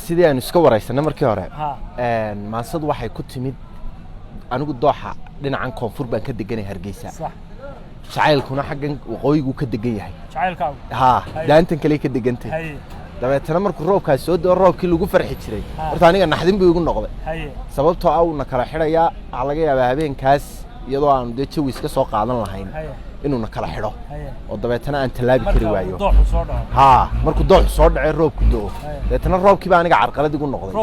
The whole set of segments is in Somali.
sidii aan iska waraysanay markii hore maasad waxay ku timid anigu dooxa dhinacan koonfur baan ka deganay Hargeysa صح jacaylkuna xaggan waqooyigu ka degan yahay jacaylkaagu daantan kale ka degantay dabeetana markuu roobkaas soo doo roobkii lagu farxi jiray horta aniga naxdin buu igu noqday sababtoo ah uu kala xidhaya laga yaabaa habeenkaas iyadoo aan jawi iska soo qaadan lahayn inuu kala xidho oo dabeetana aan talaabi kari waayo markuu doox soo dhacay roobku doo dabeetana roobkii baa aniga carqalad igu noqday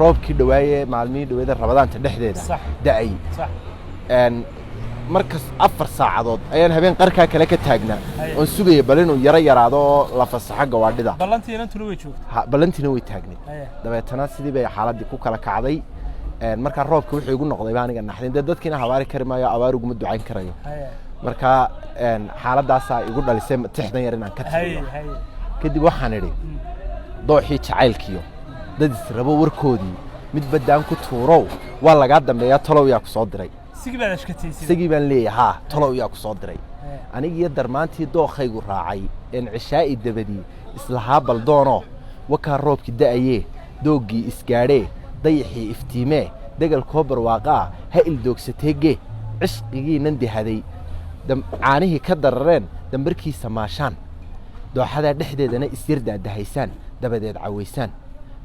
roobkii dhawaayay maalmihii dhaweeda rabadaanta dhexdeeda da'ay markas 4 saacadood ayaan habeen qarka kale ka taagnaa oo sugay bal inuu yaraado la fasaxo gawaadhida balantiina way taagnay dabeetana sidii bay xaaladii ku kala kacday marka roobka wuxuu igu noqday baa aniga naxdin dadkiina habaari kari maayo abaarugu ma ducayn karayo marka xaaladaas ay igu dhalisay tixdan yar inaan ka tago kadib waxaan idhi dooxii jacaylkiyo dad israbo warkoodii mid badaan ku tuurow waa laga dambeeyaa talow yaa ku soo diray sigi baan leeyahay talow yaa ku soo diray aniga darmaantii dookhaygu raacay in cishaa'ii dabadii islaha baldoono waka roobki da'ayee doogii isgaadhe dayixii iftiime dagal koobar waaqa ha il doogsateege cishqigii nan dihaday caanihii ka darareen dambarkiisa maashaan dooxada dhexdeedana isyardaa dahaysaan dabadeed caweysaan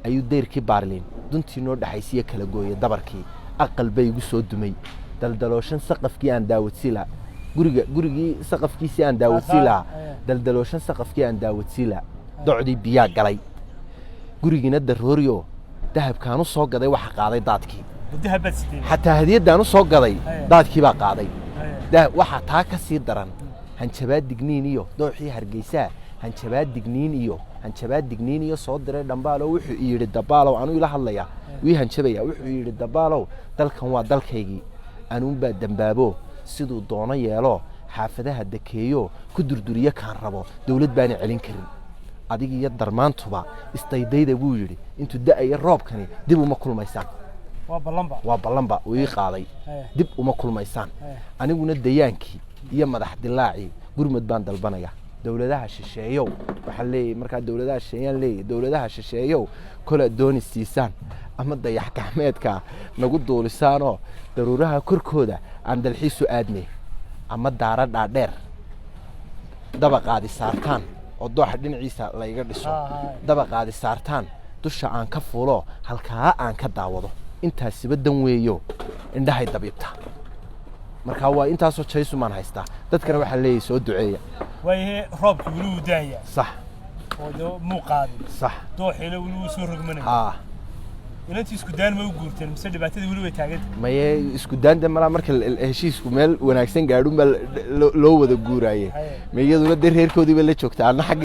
ayuu deyrkii baarliin duntii noo dhaxaysiya kala gooyay dabarkii aqal bay igu soo dumay daldalooshan saqafkii aan daawadsiila gurigii saqafkiisii aan daawadsiila daldalooshan saqafkii aan daawadsiila docdii biyaa galay gurigiina darooriyo dahabkaan u soo gaday waxa qaaday daadkii xataa hadiyadaan u soo gaday daadkii baa qaaday waxa taa ka sii daran hanjabaad digniin iyo dooxii Hargeysa hanjabaad digniin iyo soo diray dhambaalo wuxuu yiri dabaalow anu ila hadlaya wii hanjabaya wuxuu yiri dabaalow dalkan waa dalkaygii anuun baa dambaabo sidoo doona yeelo xaafadaha dakeeyo ku durduriye kaan rabo dawlad baan celin karin adiga iyo darmaantuba istaydayda buu yiri intuu da'ay roobkani dib uma kulmaysaan waa ballanba wii qaaday dib uma kulmaysaan aniguna dayaankii iyo madax dilaaci gurmad baan dalbanaya dawladaha shisheeyow waxa leeyahay marka dawladaha shisheeyaan leeyahay dawladaha shisheeyow kala doonisiisaan ama dayax gacmeedka nagu duulisaano daruuraha korkooda aan dalxiisu aadnay ama daara dhaadheer dabaqaadi saartaan oo dooxa dhinaciisa la iga dhiso dabaqaadi saartaan dusha aan ka fuulo halka aan ka daawado intaas badan weeyo indhahay dabiibta marka waa intaas oo jaysu maan haysta dadkana waxa leeyahay soo duceeya way roobku wuu daaya صح oo muuqaadi صح dooxina wuu soo rogmanay inantii isku daan ma u guurteen mise dhibaatada wali way taagan maye isku daanta mala marka heshiisku meel wanaagsan gaadhun baa loo wada guuraaye meeyaduna reerkoodii ba la joogtaa